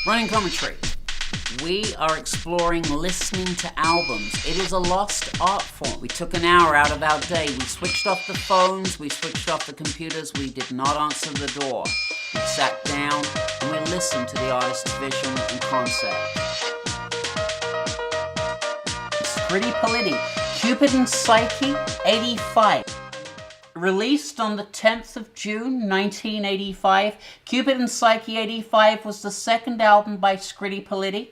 Running commentary. We are exploring listening to albums. It is a lost art form. We took an hour out of our day. We switched off the phones. We switched off the computers. We did not answer the door. We sat down and we listened to the artist's vision and concept. Scritti Politti, Cupid and Psyche, 85. Released on the 10th of June, 1985, Cupid and Psyche 85 was the second album by Scritti Politti.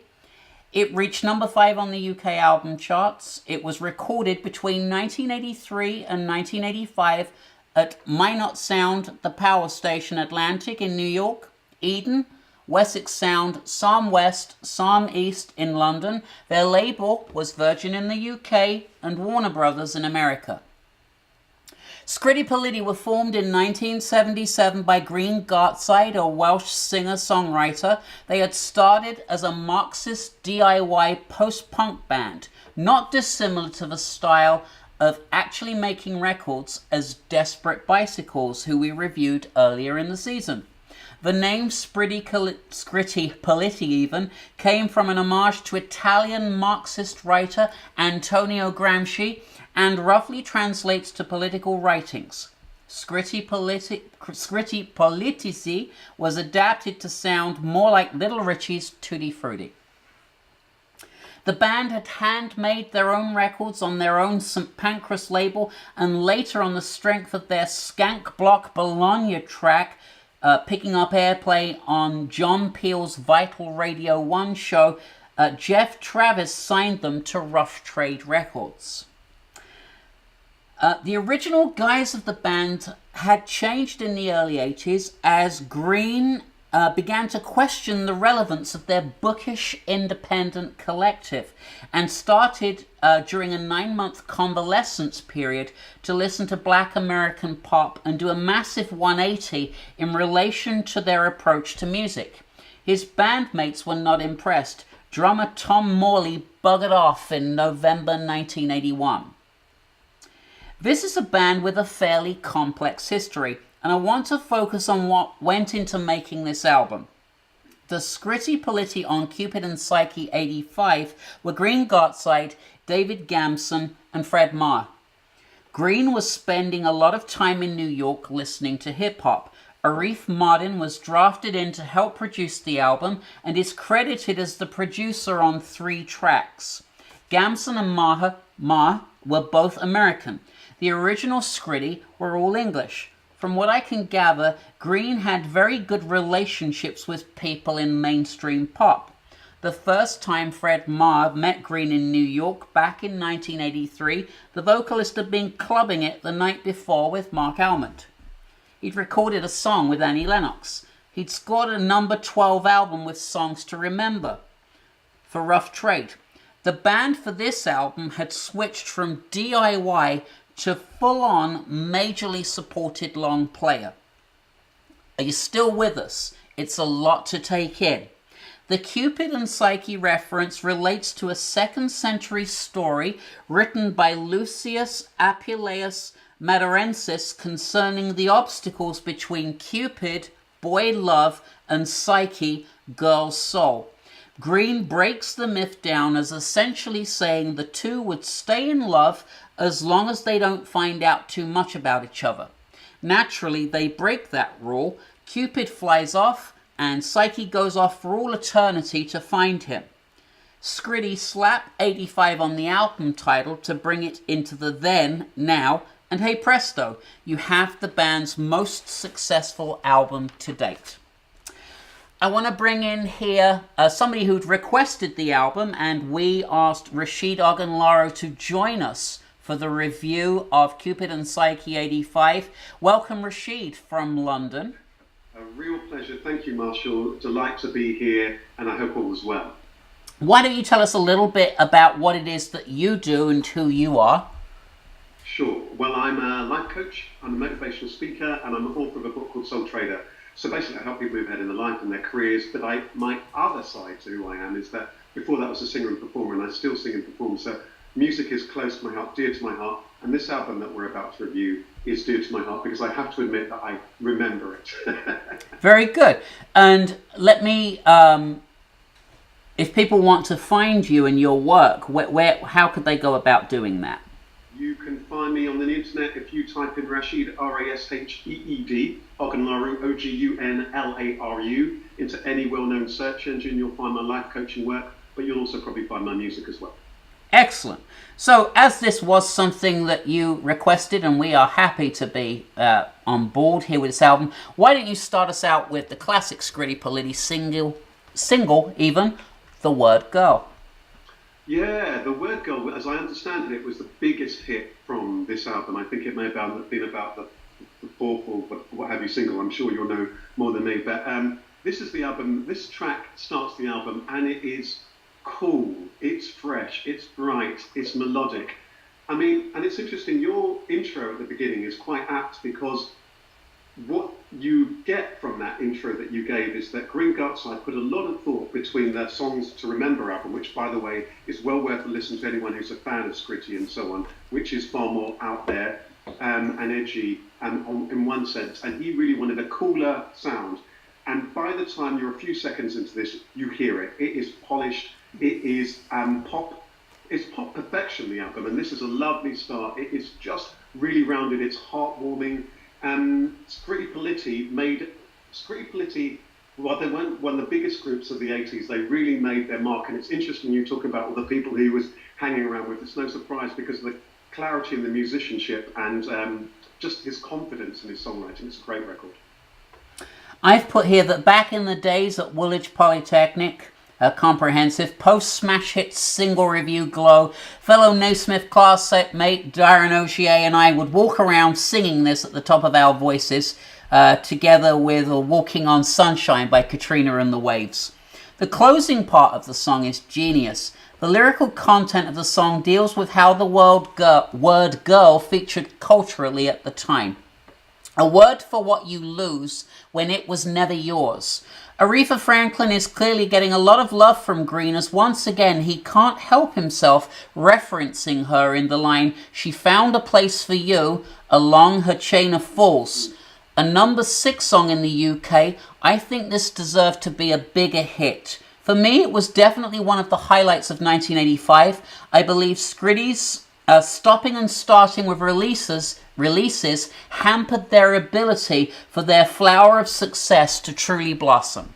It reached number 5 on the UK album charts. It was recorded between 1983 and 1985 at Minot Sound, the power station Atlantic in New York, Eden, Wessex Sound, Psalm West, Psalm East in London. Their label was Virgin in the UK and Warner Brothers in America. Scritti Politti were formed in 1977 by Green Gartside, a Welsh singer-songwriter. They had started as a Marxist DIY post-punk band, not dissimilar to the style of actually making records as Desperate Bicycles, who we reviewed earlier in the season. The name Scritti Politti even came from an homage to Italian Marxist writer Antonio Gramsci, and roughly translates to political writings. Scritti Politti was adapted to sound more like Little Richie's Tutti Frutti. The band had handmade their own records on their own St. Pancras label, and later, on the strength of their Skank Block Bologna track, picking up airplay on John Peel's Vital Radio 1 show, Jeff Travis signed them to Rough Trade Records. The original guise of the band had changed in the early 80s as Green began to question the relevance of their bookish independent collective and started during a 9-month convalescence period to listen to Black American pop and do a massive 180 in relation to their approach to music. His bandmates were not impressed. Drummer Tom Morley buggered off in November 1981. This is a band with a fairly complex history, and I want to focus on what went into making this album. The Scritti Politti on Cupid and Psyche 85 were Green Gartside, David Gamson, and Fred Marr. Green was spending a lot of time in New York listening to hip-hop. Arif Mardin was drafted in to help produce the album and is credited as the producer on 3 tracks. Gamson and Marr were both American. The original Scritti were all English. From what I can gather, Green had very good relationships with people in mainstream pop. The first time Fred Marr met Green in New York back in 1983, the vocalist had been clubbing it the night before with Mark Almond. He'd recorded a song with Annie Lennox. He'd scored a number 12 album with Songs to Remember for Rough Trade. The band for this album had switched from DIY to full-on, majorly supported long player. Are you still with us? It's a lot to take in. The Cupid and Psyche reference relates to a 2nd century story written by Lucius Appius Madurensis concerning the obstacles between Cupid, boy love, and Psyche, girl's soul. Green breaks the myth down as essentially saying the two would stay in love as long as they don't find out too much about each other. Naturally, they break that rule. Cupid flies off, and Psyche goes off for all eternity to find him. Scritti slap 85 on the album title to bring it into the then, now, and hey presto, you have the band's most successful album to date. I want to bring in here somebody who'd requested the album, and we asked Rasheed Ogunlaru to join us for the review of Cupid and Psyche 85. Welcome, Rasheed, from London. A real pleasure. Thank you, Marshall. Delight to be here, and I hope all is well. Why don't you tell us a little bit about what it is that you do and who you are? Sure. Well, I'm a life coach, I'm a motivational speaker, and I'm the author of a book called Soul Trader. So basically, I help people move ahead in their life and their careers. But my other side to who I am is that before that I was a singer and performer, and I still sing and perform. So music is close to my heart, dear to my heart. And this album that we're about to review is dear to my heart because I have to admit that I remember it. Very good. And let me If people want to find you and your work, how could they go about doing that? You can find me on the internet if you type in Rasheed, Rasheed, Ogunlaru, Ogunlaru, into any well-known search engine. You'll find my life coaching work, but you'll also probably find my music as well. Excellent. So, as this was something that you requested, and we are happy to be on board here with this album, why don't you start us out with the classic Scritti Politti single, even, The Word Girl. Yeah, The Word Girl, as I understand it, was the biggest hit from this album. I think it may have been about the fourth or what have you single. I'm sure you'll know more than me. But this is the album, this track starts the album, and it is cool, it's fresh, it's bright, it's melodic. I mean, and it's interesting, your intro at the beginning is quite apt, because what you get from that intro that you gave is that Green Gartside put a lot of thought between their Songs to Remember album, which, by the way, is well worth a listen to anyone who's a fan of Scritti and so on, which is far more out there and edgy in one sense. And he really wanted a cooler sound. And by the time you're a few seconds into this, you hear it. It is polished. It is pop. It's pop perfection, the album. And this is a lovely start. It is just really rounded. It's heartwarming. Scritti Politti, well, they weren't one of the biggest groups of the 80s. They really made their mark, and it's interesting you talk about all the people he was hanging around with. It's no surprise, because of the clarity in the musicianship and just his confidence in his songwriting. It's a great record. I've put here that back in the days at Woolwich Polytechnic, a comprehensive post-smash hit single review glow, fellow Naismith classmate Darren Ogier and I would walk around singing this at the top of our voices, together with Walking on Sunshine by Katrina and the Waves. The closing part of the song is genius. The lyrical content of the song deals with how the word girl featured culturally at the time. A word for what you lose when it was never yours. Aretha Franklin is clearly getting a lot of love from Green, as once again he can't help himself referencing her in the line, "She found a place for you along her chain of falls." A number 6 song in the UK, I think this deserved to be a bigger hit. For me, it was definitely one of the highlights of 1985. I believe Scritti's stopping and starting with releases hampered their ability for their flower of success to truly blossom.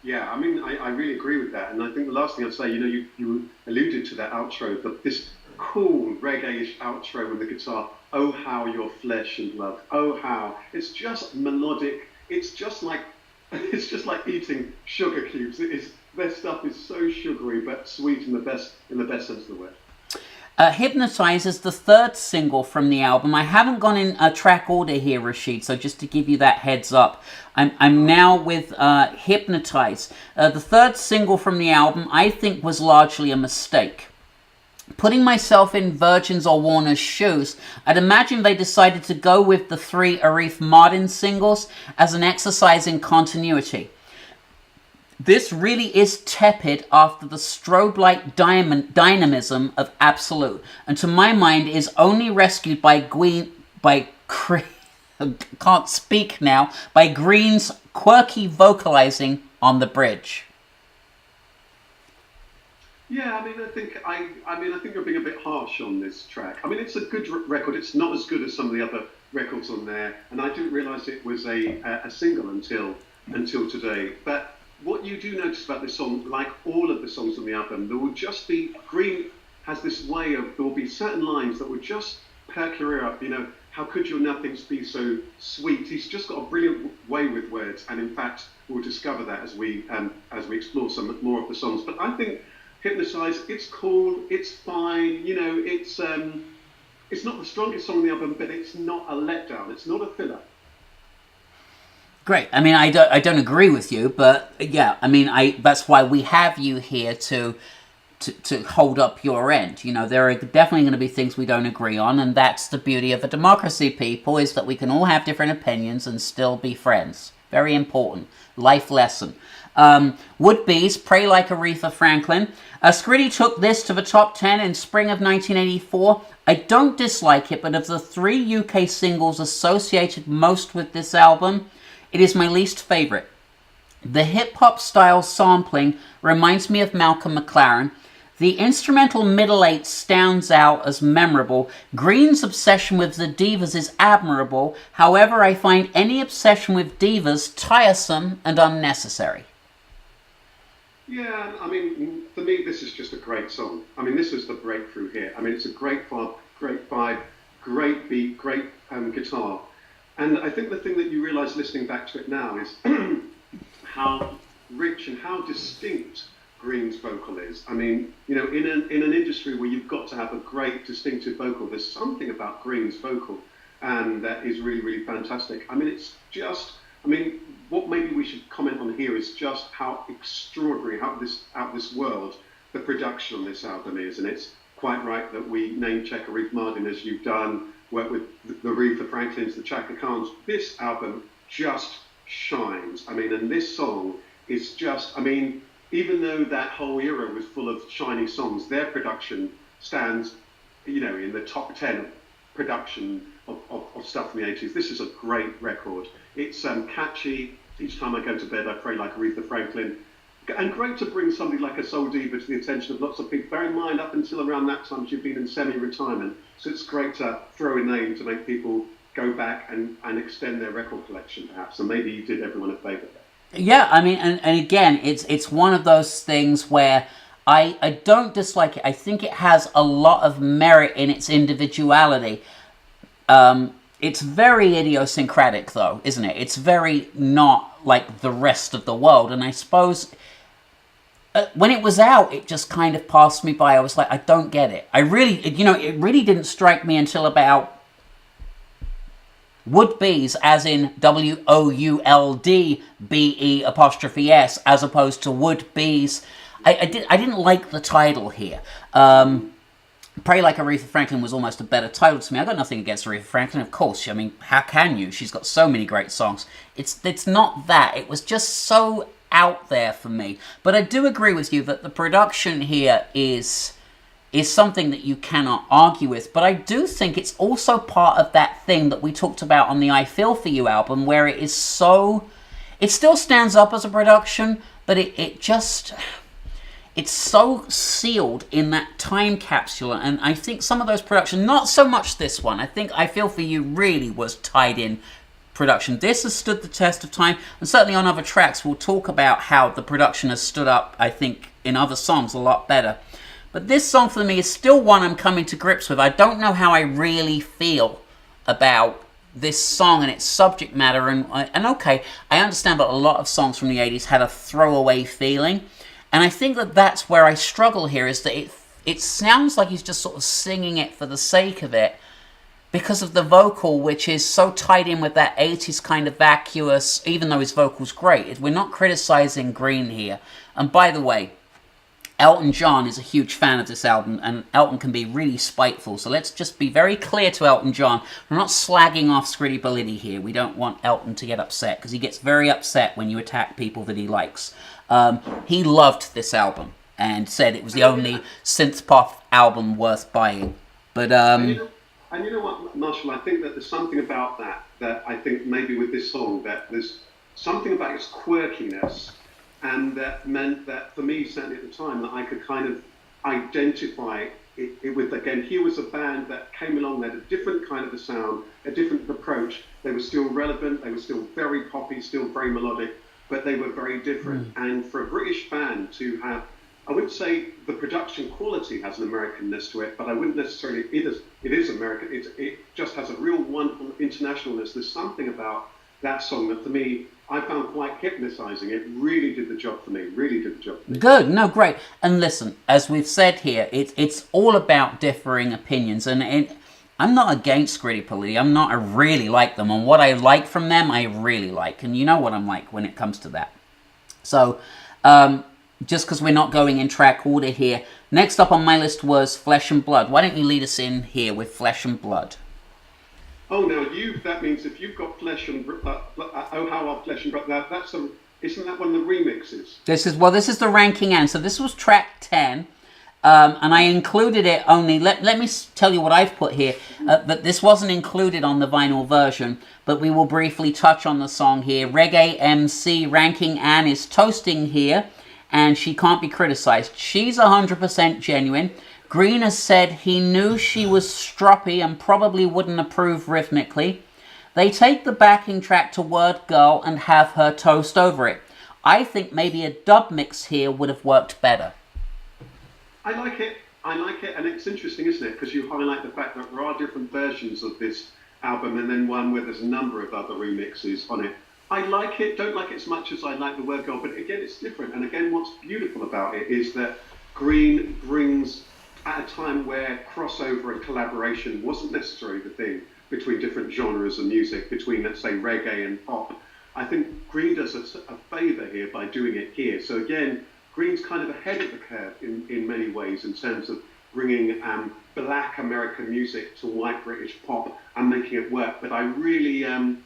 Yeah, I mean, I really agree with that. And I think the last thing I'd say, you alluded to that outro, but this cool reggae-ish outro with the guitar, "Oh, how your flesh and blood, oh, how." It's just melodic. It's just like eating sugar cubes. Their stuff is so sugary but sweet in the best sense of the word. Hypnotize is the third single from the album. I haven't gone in a track order here, Rasheed, so just to give you that heads up. I'm now with Hypnotize. The third single from the album, I think, was largely a mistake. Putting myself in Virgin's or Warner's shoes, I'd imagine they decided to go with the 3 Arif Mardin singles as an exercise in continuity. This really is tepid after the strobe-like dynamism of Absolute, and to my mind is only rescued by Green's quirky vocalizing on the bridge. Yeah, I think you're being a bit harsh on this track. I mean, it's a good record. It's not as good as some of the other records on there, and I didn't realise it was a single until today. But what you do notice about this song, like all of the songs on the album, there will just be, Green has this way of, there will be certain lines that will just perk your ear up, how could your nothings be so sweet? He's just got a brilliant way with words, and in fact, we'll discover that as we explore some more of the songs. But I think Hypnotize, it's cool, it's fine, it's not the strongest song on the album, but it's not a letdown, it's not a filler. Great. I mean, I don't agree with you, but yeah, I mean, that's why we have you here to hold up your end. There are definitely going to be things we don't agree on, and that's the beauty of a democracy, people, is that we can all have different opinions and still be friends. Very important. Life lesson. Would-be's Pray Like Aretha Franklin. Scritti took this to the top 10 in spring of 1984. I don't dislike it, but of the 3 UK singles associated most with this album, it is my least favourite. The hip-hop style sampling reminds me of Malcolm McLaren. The instrumental middle eight stands out as memorable. Green's obsession with the divas is admirable. However, I find any obsession with divas tiresome and unnecessary. Yeah, I mean, for me, this is just a great song. I mean, this was the breakthrough here. I mean, it's a great vibe, great beat, great guitar. And I think the thing that you realise listening back to it now is how rich and how distinct Green's vocal is. I mean, you know, in an industry where you've got to have a great distinctive vocal, there's something about Green's vocal and that is really, really fantastic. I mean, it's just, I mean, what maybe we should comment on here is just how extraordinary, out of this world, the production on this album is. And it's quite right that we name check Aretha Martin as you've done, work with the Aretha Franklins, the Chaka Khans. This album just shines. I mean, and this song is just, I mean, even though that whole era was full of shiny songs, their production stands, you know, in the top 10 of production of stuff from the 80s. This is a great record. It's catchy. Each time I go to bed, I pray like Aretha Franklin. And great to bring somebody like a soul diva to the attention of lots of people. Bear in mind, up until around that time, she'd been in semi-retirement. So it's great to throw a name to make people go back and extend their record collection, perhaps. And maybe you did everyone a favour there. Yeah, I mean, and again, it's one of those things where I don't dislike it. I think it has a lot of merit in its individuality. It's very idiosyncratic, though, isn't it? It's very not like the rest of the world. And I suppose when it was out, it just kind of passed me by. I was like, I don't get it. I really, you know, it really didn't strike me until about would-be's, as in WOULDBE', as opposed to would-be's. I didn't like the title here. Pray Like Aretha Franklin was almost a better title to me. I got nothing against Aretha Franklin, of course. I mean, how can you? She's got so many great songs. It's not that. It was just so out there for me. But I do agree with you that the production here is something that you cannot argue with. But I do think it's also part of that thing that we talked about on the I Feel For You album, where it is so... It still stands up as a production, but it's so sealed in that time capsule. And I think some of those productions, not so much this one, I think I Feel For You really was tied in production. This has stood the test of time, and certainly on other tracks we'll talk about how the production has stood up, I think, in other songs a lot better. But this song for me is still one I'm coming to grips with. I don't know how I really feel about this song and its subject matter, and okay, I understand that a lot of songs from the 80s had a throwaway feeling, and I think that that's where I struggle here, is that it sounds like he's just sort of singing it for the sake of it, because of the vocal, which is so tied in with that 80s kind of vacuous, even though his vocal's great. We're not criticizing Green here. And by the way, Elton John is a huge fan of this album, and Elton can be really spiteful, so let's just be very clear to Elton John. We're not slagging off Scritti Politti here. We don't want Elton to get upset, because he gets very upset when you attack people that he likes. He loved this album, and said it was the only synth-pop album worth buying. But, And you know what, Marshall, I think that there's something about that I think maybe with this song, that there's something about its quirkiness, and that meant that for me, certainly at the time, that I could kind of identify it with, again, here was a band that came along, they had a different kind of a sound, a different approach. They were still relevant, they were still very poppy, still very melodic, but they were very different. And for a British band to have, I wouldn't say the production quality has an Americanness to it, but I wouldn't necessarily, it is American, it just has a real wonderful internationalness. There's something about that song that for me, I found quite hypnotizing. It really did the job for me, Good, no, great. And listen, as we've said here, it's all about differing opinions, and I'm not against Scritti Politti. I really like them, and what I like from them, I really like, and you know what I'm like when it comes to that. So, just because we're not going in track order here, next up on my list was Flesh and Blood. Why don't you lead us in here with Flesh and Blood? Oh, now that means if you've got Flesh and Oh How Are Flesh and Blood, isn't that one of the remixes? This is the ranking end. So this was track 10. And I included it only, let me tell you what I've put here, that this wasn't included on the vinyl version, but we will briefly touch on the song here. Reggae MC Ranking Ann is toasting here, and she can't be criticized. She's 100% genuine. Green has said he knew she was stroppy and probably wouldn't approve rhythmically. They take the backing track to Word Girl and have her toast over it. I think maybe a dub mix here would have worked better. I like it, and it's interesting, isn't it? Because you highlight the fact that there are different versions of this album, and then one where there's a number of other remixes on it. I like it, don't like it as much as I like the Word Girl, but again, it's different. And again, what's beautiful about it is that Green brings, at a time where crossover and collaboration wasn't necessarily the thing between different genres of music, between, let's say, reggae and pop, I think Green does us a favour here by doing it here. So again, Green's kind of ahead of the curve in many ways in terms of bringing black American music to white British pop and making it work. But I really, I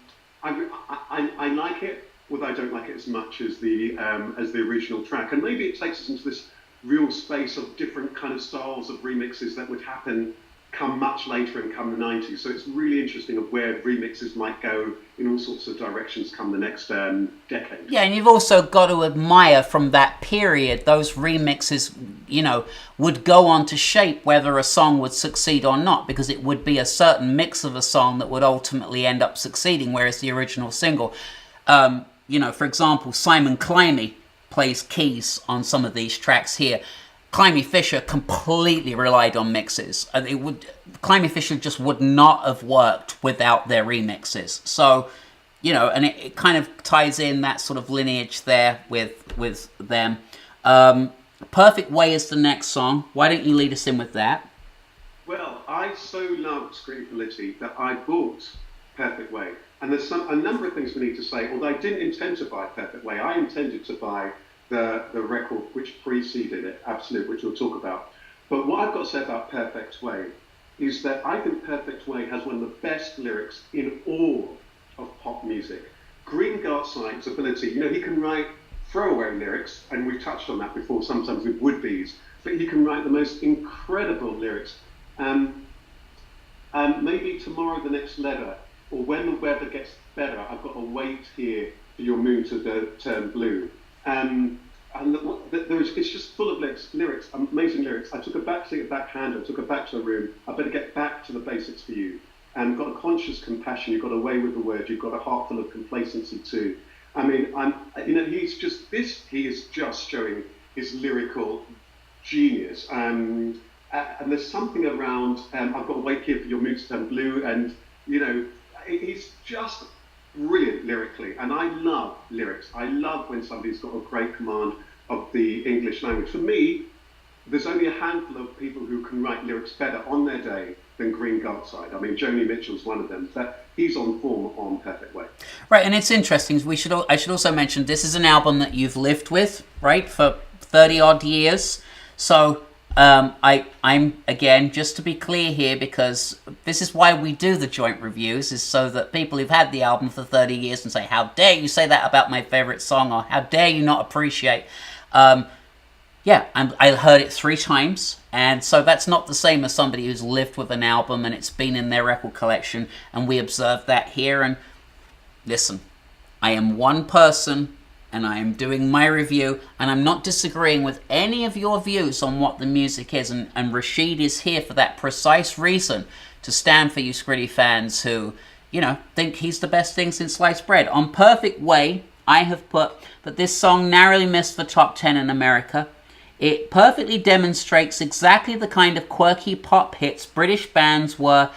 like it, although I don't like it as much as the original track. And maybe it takes us into this real space of different kind of styles of remixes that would happen come much later and come the 90s. So it's really interesting of where remixes might go in all sorts of directions come the next decade. Yeah, and you've also got to admire from that period, those remixes, you know, would go on to shape whether a song would succeed or not, because it would be a certain mix of a song that would ultimately end up succeeding, whereas the original single, you know, for example, Simon Climie plays keys on some of these tracks here. Climie Fisher completely relied on mixes. Climie Fisher just would not have worked without their remixes. So, you know, and it kind of ties in that sort of lineage there with them. Perfect Way is the next song. Why don't you lead us in with that? Well, I so loved Scritti Politti that I bought Perfect Way. And there's a number of things we need to say. Although I didn't intend to buy Perfect Way, I intended to buy the record which preceded it, Absolute, which we'll talk about. But what I've got to say about Perfect Way is that I think Perfect Way has one of the best lyrics in all of pop music. Green Gartside's ability, you know, he can write throwaway lyrics, and we've touched on that before, sometimes with would-bes, but he can write the most incredible lyrics. Maybe tomorrow the next letter, or when the weather gets better, I've got to wait here for your moon to turn blue. It's just full of lyrics, amazing lyrics. I took a backseat, a backhand, I took her back to the room. I better get back to the basics for you. Got a conscious compassion, you've got a way with the word, you've got a heart full of complacency too. I mean, he is just showing his lyrical genius. And there's something around, I've got to wait here for your mood to turn blue, and, you know, he's just brilliant lyrically, and I love lyrics. I love when somebody's got a great command of the English language. For me, there's only a handful of people who can write lyrics better on their day than Green Gartside. I mean, Joni Mitchell's one of them. But he's on form on Perfect Way. Right, and it's interesting. I should also mention this is an album that you've lived with, right, for 30 odd years. So I'm again, just to be clear here, because this is why we do the joint reviews, is so that people who've had the album for 30 years and say, how dare you say that about my favorite song, or how dare you not appreciate. I heard it 3 times, and so that's not the same as somebody who's lived with an album and it's been in their record collection, and we observe that here. And listen, I am one person, and I am doing my review, and I'm not disagreeing with any of your views on what the music is, and Rasheed is here for that precise reason, to stand for you Scritti fans who, you know, think he's the best thing since sliced bread. On Perfect Way, I have put that this song narrowly missed the top 10 in America. It perfectly demonstrates exactly the kind of quirky pop hits British bands were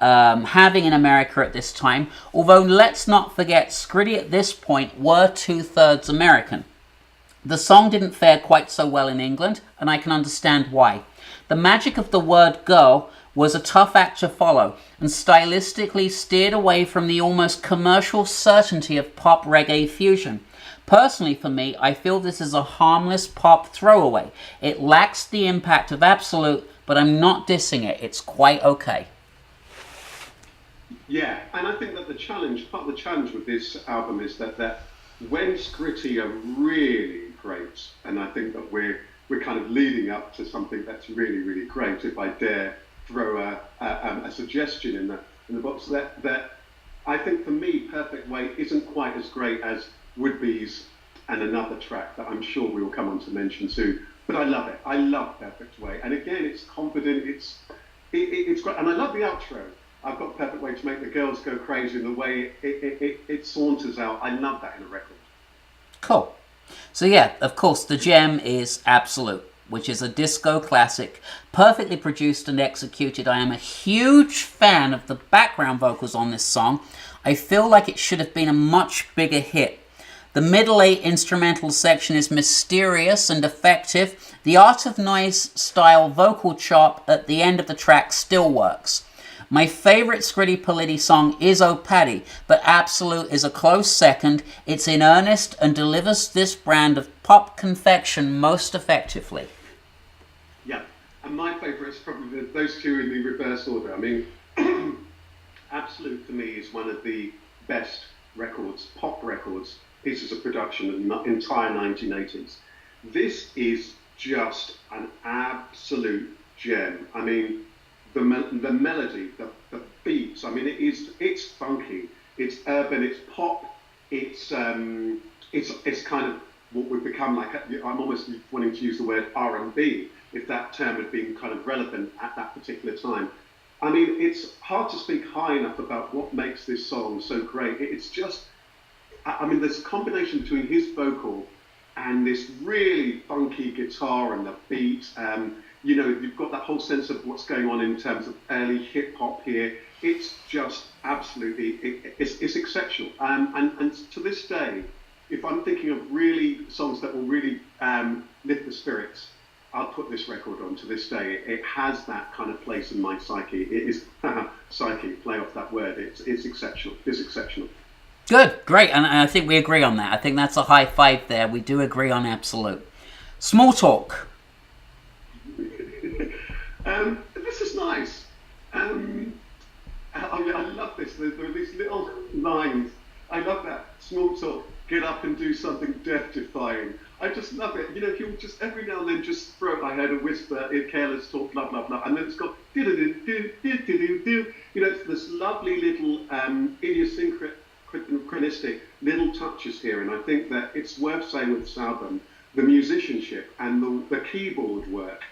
having in America at this time, although let's not forget Scritti at this point were 2/3 American. The song didn't fare quite so well in England, and I can understand why. The magic of the word girl was a tough act to follow, and stylistically steered away from the almost commercial certainty of pop reggae fusion. Personally, for me, I feel this is a harmless pop throwaway. It lacks the impact of Absolute, but I'm not dissing it. It's quite okay. Yeah, and I think that part of the challenge with this album is that when Scritti are really great, and I think that we're we're kind of leading up to something that's really, really great. If I dare throw a suggestion in the box, that I think for me, Perfect Way isn't quite as great as Would Be's and another track that I'm sure we will come on to mention soon. But I love it. I love Perfect Way. And again, it's confident, it's great. And I love the outro. I've got Perfect Way to make the girls go crazy in the way it saunters out. I love that in a record. Cool. So yeah, of course, the gem is Absolute, which is a disco classic, perfectly produced and executed. I am a huge fan of the background vocals on this song. I feel like it should have been a much bigger hit. The middle 8 instrumental section is mysterious and effective. The Art of Noise style vocal chop at the end of the track still works. My favourite Scritti Politti song is Oh Paddy, but Absolute is a close second. It's in earnest and delivers this brand of pop confection most effectively. Yeah, and my favourite is probably those two in the reverse order. I mean, Absolute for me is one of the best records, pop records, pieces of production of the entire 1980s. This is just an absolute gem. I mean, the melody, the beats. I mean, it's funky, it's urban, it's pop, it's kind of what we've become like. I'm almost wanting to use the word R&B, if that term had been kind of relevant at that particular time. I mean, it's hard to speak high enough about what makes this song so great. It's just, I mean, there's a combination between his vocal and this really funky guitar and the beat. You know, you've got that whole sense of what's going on in terms of early hip hop here. It's just absolutely, it's exceptional. And to this day, if I'm thinking of really songs that will really lift the spirits, I'll put this record on to this day. It has that kind of place in my psyche. It is psyche, play off that word. It's exceptional. It's exceptional. Good, great, and I think we agree on that. I think that's a high five there. We do agree on Absolute. Small Talk. This is nice. I love this. There are these little lines. I love that. Small talk. Get up and do something death-defying. I just love it. You know, he'll just every now and then just throw. I heard a whisper in careless talk, blah blah blah, and then it's got do do do do do do. You know, it's this lovely little idiosyncratic little touches here, and I think that it's worth saying with this album, the musicianship and the keyboard work.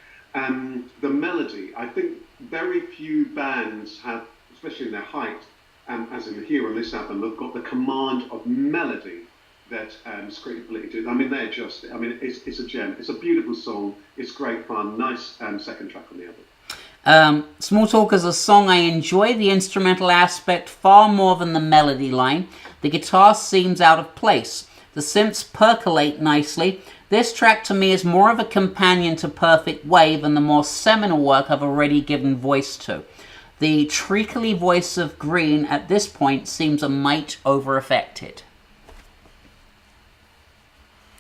The melody, I think very few bands have, especially in their height, as in here on this album, have got the command of melody that Scritti Politti do. I mean, they're just, I mean, it's a gem. It's a beautiful song. It's great fun. Nice second track on the album. Small Talk is a song I enjoy the instrumental aspect far more than the melody line. The guitar seems out of place. The synths percolate nicely. This track to me is more of a companion to Perfect Way than the more seminal work I've already given voice to. The treacly voice of Green at this point seems a mite over-affected.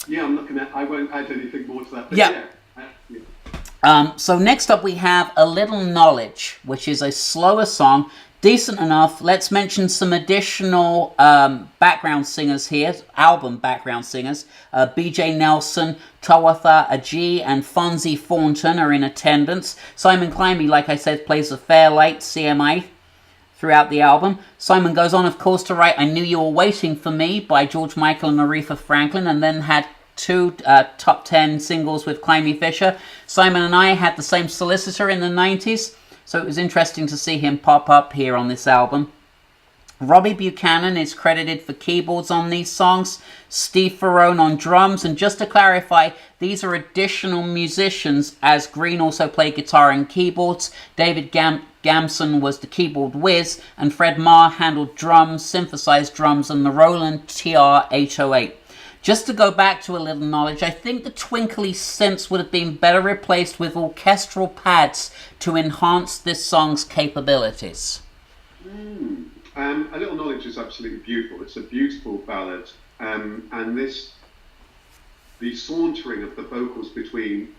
Yeah, I'm looking at, I won't add anything more to that. But yeah. So next up we have A Little Knowledge, which is a slower song. Decent enough. Let's mention some additional background singers here, album background singers. BJ Nelson, Tawatha Aji, and Fonzie Thornton are in attendance. Simon Climby, like I said, plays the Fairlight CMI throughout the album. Simon goes on, of course, to write I Knew You Were Waiting for Me by George Michael and Aretha Franklin, and then had two top 10 singles with Climby Fisher. Simon and I had the same solicitor in the 90s. So it was interesting to see him pop up here on this album. Robbie Buchanan is credited for keyboards on these songs. Steve Ferrone on drums. And just to clarify, these are additional musicians, as Green also played guitar and keyboards. David Gamson was the keyboard whiz. And Fred Marr handled drums, synthesized drums, and the Roland TR-808. Just to go back to A Little Knowledge, I think the twinkly synths would have been better replaced with orchestral pads to enhance this song's capabilities. A Little Knowledge is absolutely beautiful. It's a beautiful ballad. And the sauntering of the vocals between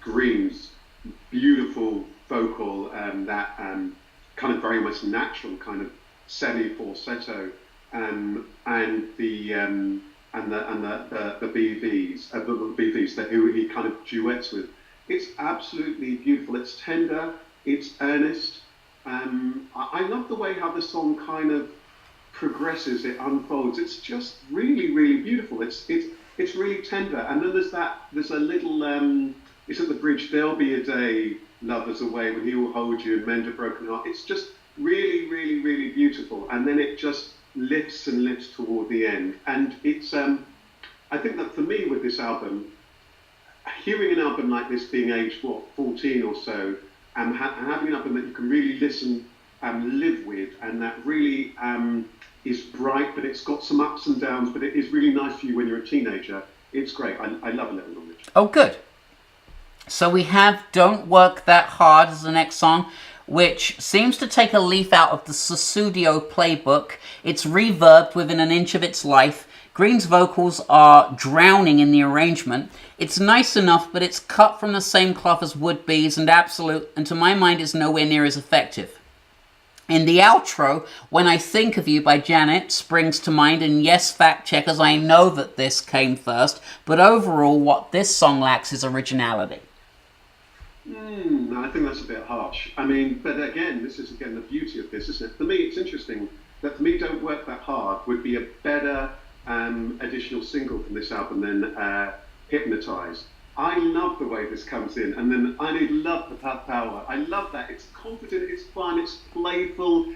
Green's beautiful vocal, that kind of very much natural kind of semi-falsetto, and the BVs, that who he kind of duets with. It's absolutely beautiful. It's tender. It's earnest. I love the way how the song kind of progresses. It unfolds. It's just really, really beautiful. It's really tender. And then there's a little. It's at the bridge. There'll be a day, lovers away, when he will hold you and mend a broken heart. It's just really, really, really beautiful. And then it just lifts and lifts toward the end. And it's. I think that for me with this album, hearing an album like this, being aged 14 or so, and having an album that you can really listen and live with, and that really is bright, but it's got some ups and downs, but it is really nice for you when you're a teenager. It's great. I love A Little Knowledge. Oh, good. So we have Don't Work That Hard as the next song, which seems to take a leaf out of the Sussudio playbook. It's reverbed within an inch of its life. Green's vocals are drowning in the arrangement. It's nice enough, but it's cut from the same cloth as Would Be's, and to my mind is nowhere near as effective. In the outro, When I Think of You by Janet springs to mind, and yes, fact checkers, I know that this came first, but overall what this song lacks is originality. I think that's a bit harsh. I mean, but again, this is again the beauty of this, isn't it? For me, it's interesting that for me, Don't Work That Hard would be a better additional single from this album than Hypnotized. I love the way this comes in, and then I love the power. I love that. It's confident, it's fun, it's playful,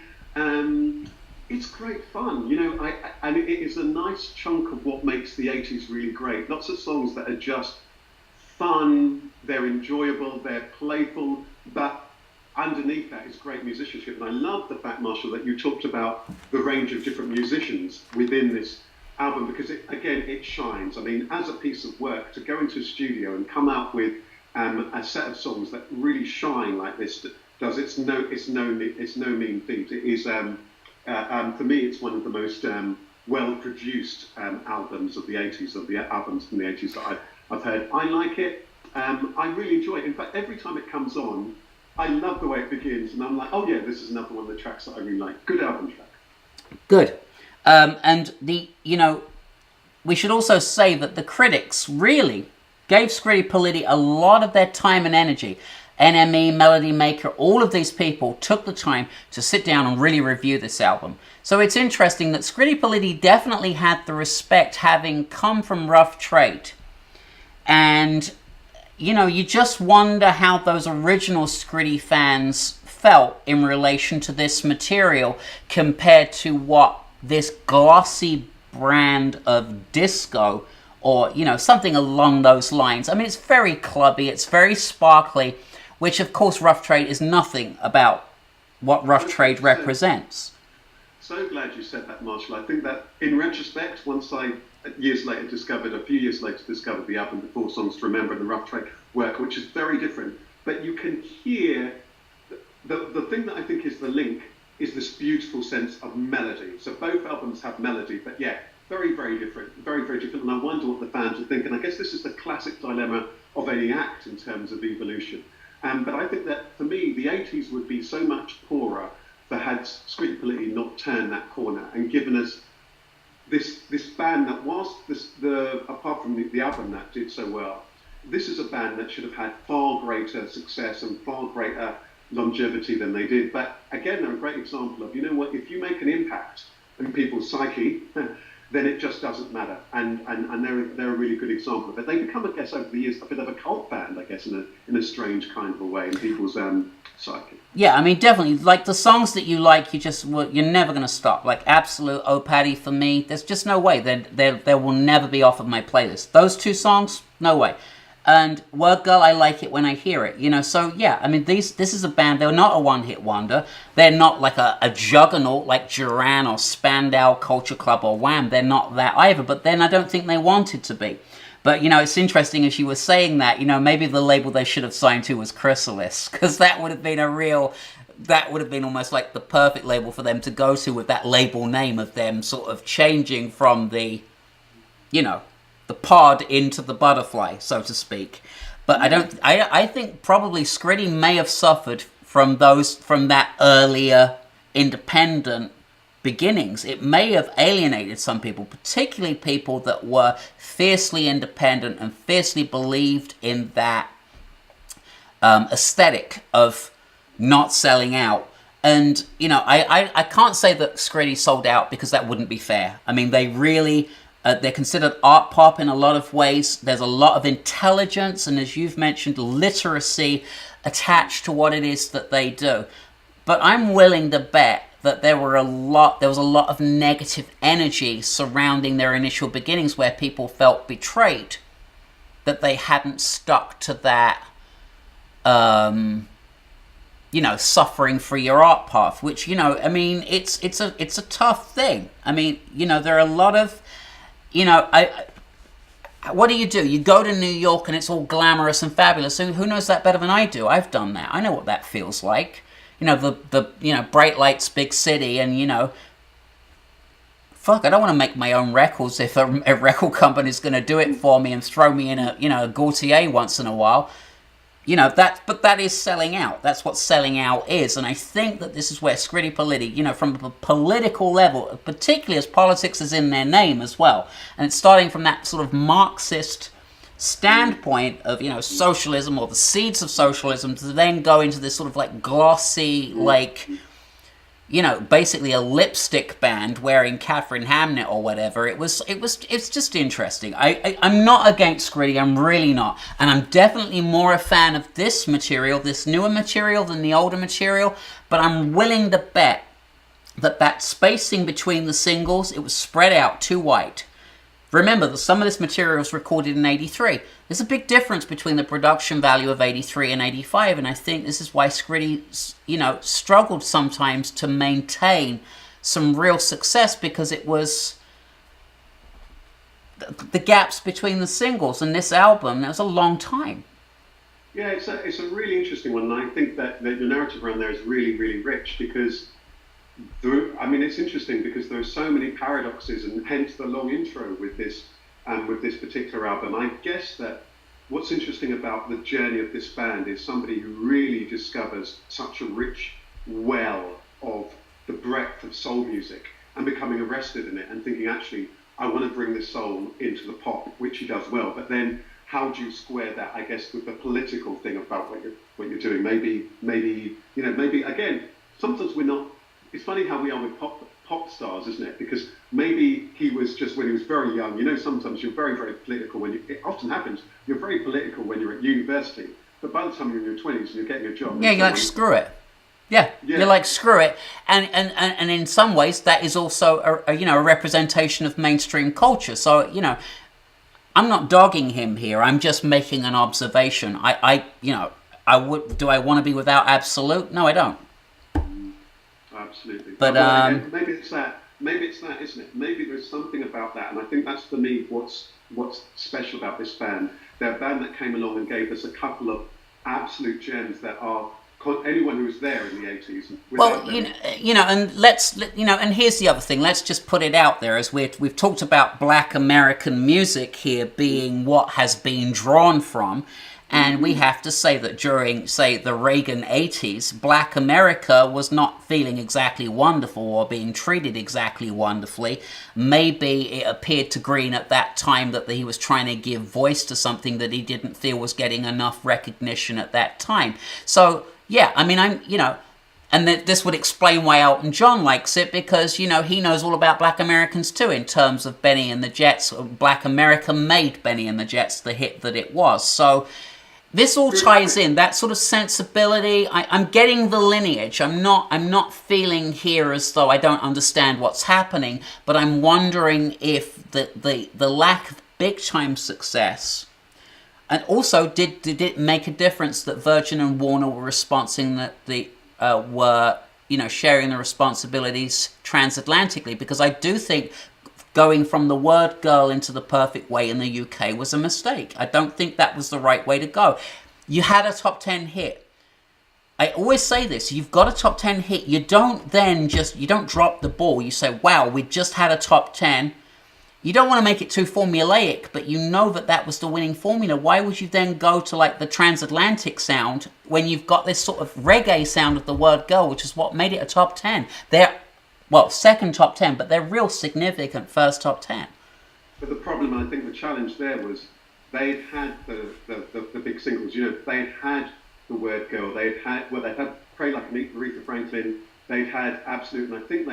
it's great fun. You know, and it is a nice chunk of what makes the 80s really great. Lots of songs that are just fun, they're enjoyable, they're playful, but underneath that is great musicianship. And I love the fact, Marshall, that you talked about the range of different musicians within this album, because it shines. I mean, as a piece of work, to go into a studio and come out with a set of songs that really shine like this does, it's no mean feat. It is for me, it's one of the most well-produced albums of the 80s, of the albums from the 80s that I've heard. I like it. I really enjoy it. In fact, every time it comes on, I love the way it begins, and I'm like, oh yeah, this is another one of the tracks that I really like. Good album track. Good. And we should also say that the critics really gave Scritti Politti a lot of their time and energy. NME, Melody Maker, all of these people took the time to sit down and really review this album. So it's interesting that Scritti Politti definitely had the respect, having come from rough trade. And, you just wonder how those original Scritti fans felt in relation to this material compared to what this glossy brand of disco, or something along those lines. I mean, it's very clubby, it's very sparkly, which of course Rough Trade is nothing about what Rough Trade represents. So glad you said that, Marshall. I think that in retrospect, once I a few years later discovered the album Before Songs to Remember and the Rough Trade work, which is very different, but you can hear the thing that I think is the link is this beautiful sense of melody. So both albums have melody, but yeah, very, very different, very, very different. And I wonder what the fans are thinking. I guess this is the classic dilemma of any act in terms of evolution. But I think that for me, the 80s would be so much poorer for had Scritti Politti not turned that corner and given us this band that, whilst apart from the album that did so well, this is a band that should have had far greater success and far greater longevity than they did. But again, they're a great example of, if you make an impact in people's psyche, then it just doesn't matter. And they're a really good example of it. They become, I guess, over the years, a bit of a cult band, I guess, in a strange kind of a way in people's psyche. Yeah, I mean, definitely. Like, the songs that you like, you're never going to stop. Like, Absolute, Oh Paddy, for me, there's just no way. They will never be off of my playlist. Those two songs, no way. And Word Girl, I like it when I hear it, So, yeah, I mean, this is a band. They're not a one-hit wonder. They're not like a juggernaut like Duran or Spandau, Culture Club or Wham. They're not that either, but then I don't think they wanted to be. But, it's interesting as you were saying that, maybe the label they should have signed to was Chrysalis, because that would have been almost like the perfect label for them to go to, with that label name of them sort of changing from the pod into the butterfly, so to speak. But I think probably Scritti may have suffered from that earlier independent beginnings, it may have alienated some people, particularly people that were fiercely independent and fiercely believed in that aesthetic of not selling out. And, you know, I can't say that Scritti sold out, because that wouldn't be fair. I mean, they really, they're considered art pop in a lot of ways. There's a lot of intelligence and, as you've mentioned, literacy attached to what it is that they do. But I'm willing to bet that there was a lot of negative energy surrounding their initial beginnings, where people felt betrayed that they hadn't stuck to that, you know, suffering for your art path, which, you know, I mean, it's a tough thing. I mean, you know, there are a lot of, you know, what do? You go to New York and it's all glamorous and fabulous. So who knows that better than I do? I've done that. I know what that feels like. You know, the you know, bright lights, big city, and, you know, fuck, I don't want to make my own records if a record company's going to do it for me and throw me in a, you know, a Gaultier once in a while. You know, but that is selling out. That's what selling out is. And I think that this is where Scritti Politti, you know, from a political level, particularly as politics is in their name as well, and it's starting from that sort of Marxist standpoint of, you know, socialism, or the seeds of socialism, to then go into this sort of like glossy, like, you know, basically a lipstick band wearing Catherine Hamnet or whatever. It's just interesting. I'm not against Scritti, I'm really not. And I'm definitely more a fan of this material, this newer material, than the older material. But I'm willing to bet that spacing between the singles, it was spread out too wide. Remember that some of this material was recorded in 83. There's a big difference between the production value of 83 and 85, and I think this is why Scritti, you know, struggled sometimes to maintain some real success, because it was the gaps between the singles and this album. That was a long time. Yeah, it's a really interesting one, and I think that the narrative around there is really, really rich, because I mean, it's interesting because there are so many paradoxes, and hence the long intro with this particular album. I guess that what's interesting about the journey of this band is somebody who really discovers such a rich well of the breadth of soul music, and becoming arrested in it and thinking, actually, I want to bring this soul into the pop, which he does well. But then, how do you square that, I guess, with the political thing about what you're doing? Maybe you know, maybe again, sometimes we're not. It's funny how we are with pop stars, isn't it? Because maybe he was just, when he was very young, you know, sometimes you're very, very political it often happens, you're very political when you're at university, but by the time you're in your 20s and you're getting a job... Yeah, you're like, screw it. Yeah, you're like, screw it. And in some ways, that is also, a representation of mainstream culture. So, you know, I'm not dogging him here, I'm just making an observation. Do I want to be without absolute? No, I don't. Absolutely. But maybe it's that, isn't it? Maybe there's something about that, and I think that's, for me, what's special about this band. They're a band that came along and gave us a couple of absolute gems that are anyone who was there in the 80s. Well, and here's the other thing. Let's just put it out there, as we've talked about Black American music here being what has been drawn from. And we have to say that during, say, the Reagan 80s, Black America was not feeling exactly wonderful or being treated exactly wonderfully. Maybe it appeared to Green at that time that he was trying to give voice to something that he didn't feel was getting enough recognition at that time. So, yeah, I mean, and this would explain why Elton John likes it, because, you know, he knows all about Black Americans too, in terms of Benny and the Jets. Black America made Benny and the Jets the hit that it was. So this all ties in, that sort of sensibility. I'm getting the lineage. I'm not feeling here as though I don't understand what's happening, but I'm wondering if the lack of big time success, and also did it make a difference that Virgin and Warner were were sharing the responsibilities transatlantically? Because I do think going from the word girl into the perfect way in the UK was a mistake. I don't think that was the right way to go. You had a top 10 hit. I always say this, you've got a top 10 hit. You don't drop the ball. You say, wow, we just had a top 10. You don't want to make it too formulaic, but you know that was the winning formula. Why would you then go to like the transatlantic sound when you've got this sort of reggae sound of the word girl, which is what made it a top 10? They're well, second top 10, but they're real significant first top 10. But the problem, and I think the challenge there was they'd had the big singles. You know, they'd had The Word Girl. They'd had Pray Like an Aretha Franklin. They'd had Absolute, and I think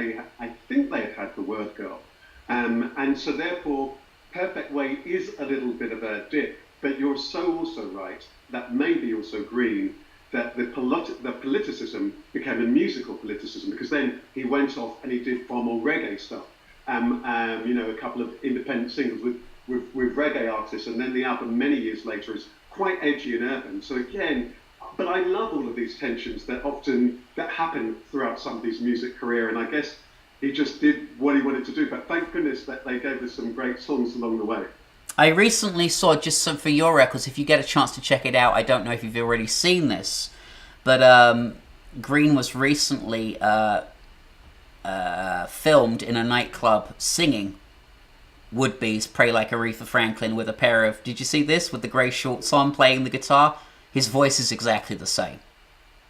they had had The Word Girl. And so therefore, Perfect Way is a little bit of a dip. But you're so also right that maybe also Green, that the politicism became a musical politicism, because then he went off and he did far more reggae stuff. You know, a couple of independent singles with reggae artists, and then the album many years later is quite edgy and urban. So again, but I love all of these tensions that happen throughout somebody's music career, and I guess he just did what he wanted to do. But thank goodness that they gave us some great songs along the way. I recently saw, just some for your records, if you get a chance to check it out, I don't know if you've already seen this, but Green was recently filmed in a nightclub singing Would-Be's Pray Like Aretha Franklin with a pair of, did you see this, with the grey shorts on, playing the guitar? His voice is exactly the same.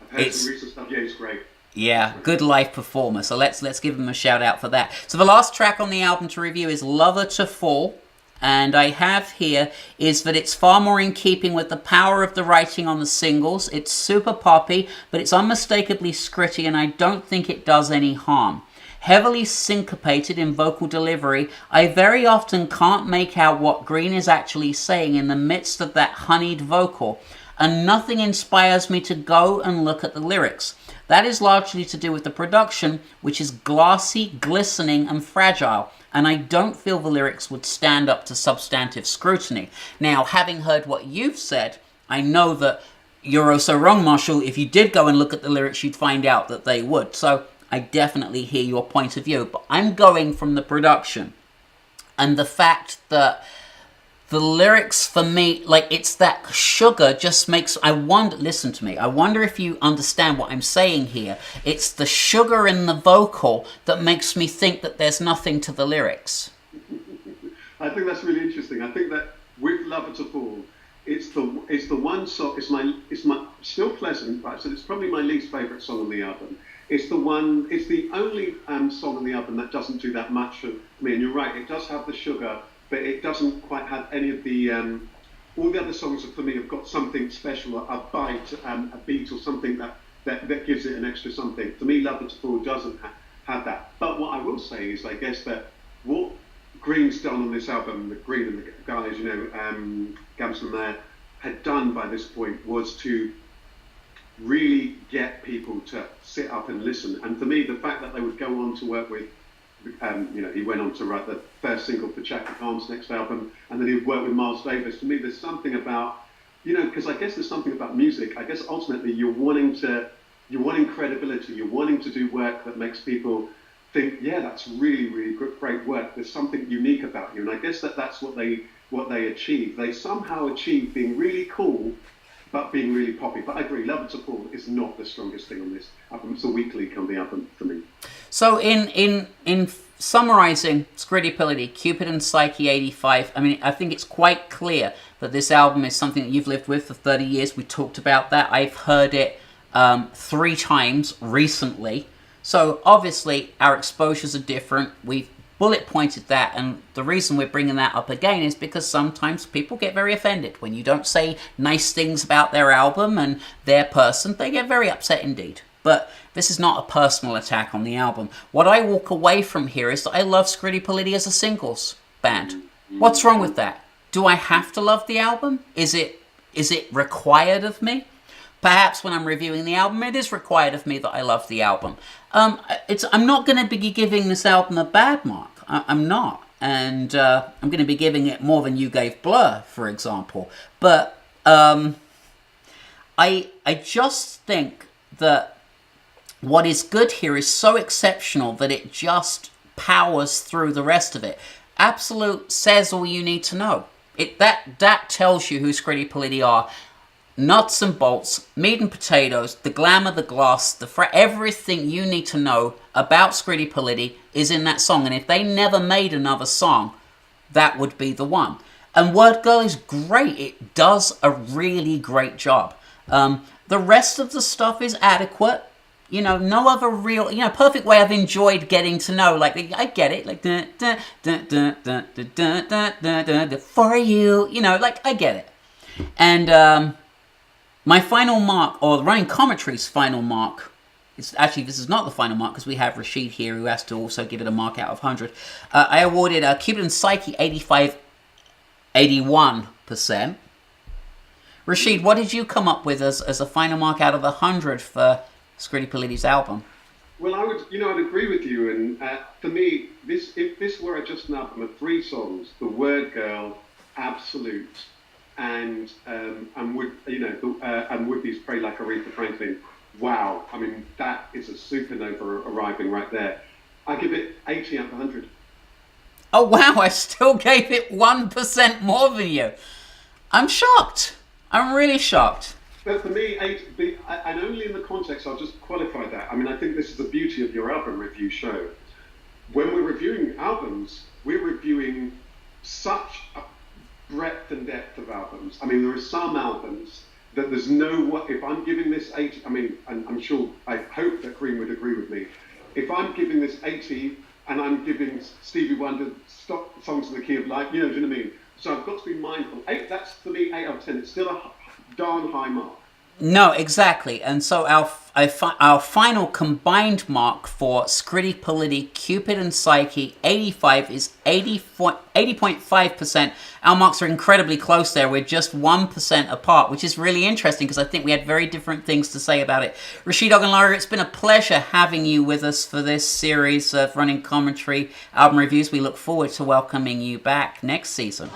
I've heard some recent stuff. Yeah, it's great. Yeah, good live performer, so let's give him a shout out for that. So the last track on the album to review is Lover to Fall. And I have here is that it's far more in keeping with the power of the writing on the singles. It's super poppy, but it's unmistakably Scritti, and I don't think it does any harm. Heavily syncopated in vocal delivery, I very often can't make out what Green is actually saying in the midst of that honeyed vocal, and nothing inspires me to go and look at the lyrics. That is largely to do with the production, which is glassy, glistening, and fragile, and I don't feel the lyrics would stand up to substantive scrutiny. Now, having heard what you've said, I know that you're also wrong, Marshall. If you did go and look at the lyrics, you'd find out that they would. So I definitely hear your point of view, but I'm going from the production and the fact that the lyrics for me, like, it's that sugar just makes, I wonder, listen to me, I wonder if you understand what I'm saying here. It's the sugar in the vocal that makes me think that there's nothing to the lyrics. I think that's really interesting. I think that with Lover to Fall, it's the one song, it's my still pleasant, right? So it's probably my least favourite song on the album. It's the only song on the album that doesn't do that much for me. And you're right, it does have the sugar, but it doesn't quite have any of the, all the other songs for me have got something special, a bite, a beat, or something that gives it an extra something. For me, Lover to Fall doesn't have that. But what I will say is, I guess that what Green's done on this album, the Green and the guys, you know, Gamson there, had done by this point was to really get people to sit up and listen. And for me, the fact that they would go on to work with, you know, he went on to write the first single for Chaka Khan's next album, and then he would work with Miles Davis. For me, there's something about, you know, because I guess there's something about music. I guess ultimately you're wanting credibility. You're wanting to do work that makes people think, yeah, that's really, really great work. There's something unique about you. And I guess that's what they achieve. They somehow achieve being really cool, but being really poppy. But I agree, Lover to Fall is not the strongest thing on this album. It's a weak link on the album for me. So in summarising Scritti Politti, Cupid and Psyche 85, I mean, I think it's quite clear that this album is something that you've lived with for 30 years. We talked about that. I've heard it 3 times recently. So obviously our exposures are different. We've bullet pointed that, and the reason we're bringing that up again is because sometimes people get very offended when you don't say nice things about their album and their person. They get very upset indeed. But this is not a personal attack on the album. What I walk away from here is that I love Scritti Politti as a singles band. What's wrong with that? Do I have to love the album? Is it required of me? Perhaps when I'm reviewing the album, it is required of me that I love the album. I'm not going to be giving this album a bad mark. I'm not. And I'm going to be giving it more than you gave Blur, for example. But I just think that what is good here is so exceptional that it just powers through the rest of it. Absolute says all you need to know. That tells you who Scritti Politti are. Nuts and bolts, meat and potatoes, the glamour, the gloss, everything you need to know about Scritti Politti is in that song. And if they never made another song, that would be the one. And Word Girl is great. It does a really great job. The rest of the stuff is adequate. no other real, perfect way I've enjoyed getting to know. Like, I get it, like, for you, like, I get it. And my final mark, or the running commentary's final mark, this is not the final mark because we have Rasheed here who has to also give it a mark out of 100. I awarded Cupid and Psyche 81%. Rasheed, what did you come up with as a final mark out of 100 for Scritti Polliti's album? Well, I'd agree with you. And for me, if this were just an album of 3 songs, The Word Girl, Absolute, and Would These Pray Like Aretha Franklin. Wow, I mean, that is a supernova arriving right there. I give it 80 out of 100. Oh, wow, I still gave it 1% more than you. I'm shocked. I'm really shocked. But for me, and only in the context, I'll just qualify that. I mean, I think this is the beauty of your album review show. When we're reviewing albums, we're reviewing such a breadth and depth of albums. I mean, there are some albums that there's if I'm giving this 80, I mean, and I hope that Green would agree with me. If I'm giving this 80 and I'm giving Stevie Wonder songs in the key of life, do you know what I mean? So I've got to be mindful. That's for me 8 out of 10. It's still a darn high mark. No, exactly. And so our final combined mark for Scritti Politti, Cupid and Psyche, 85 is 80.5%. Our marks are incredibly close there. We're just 1% apart, which is really interesting because I think we had very different things to say about it. Rasheed Ogunlaru, it's been a pleasure having you with us for this series of running commentary album reviews. We look forward to welcoming you back next season.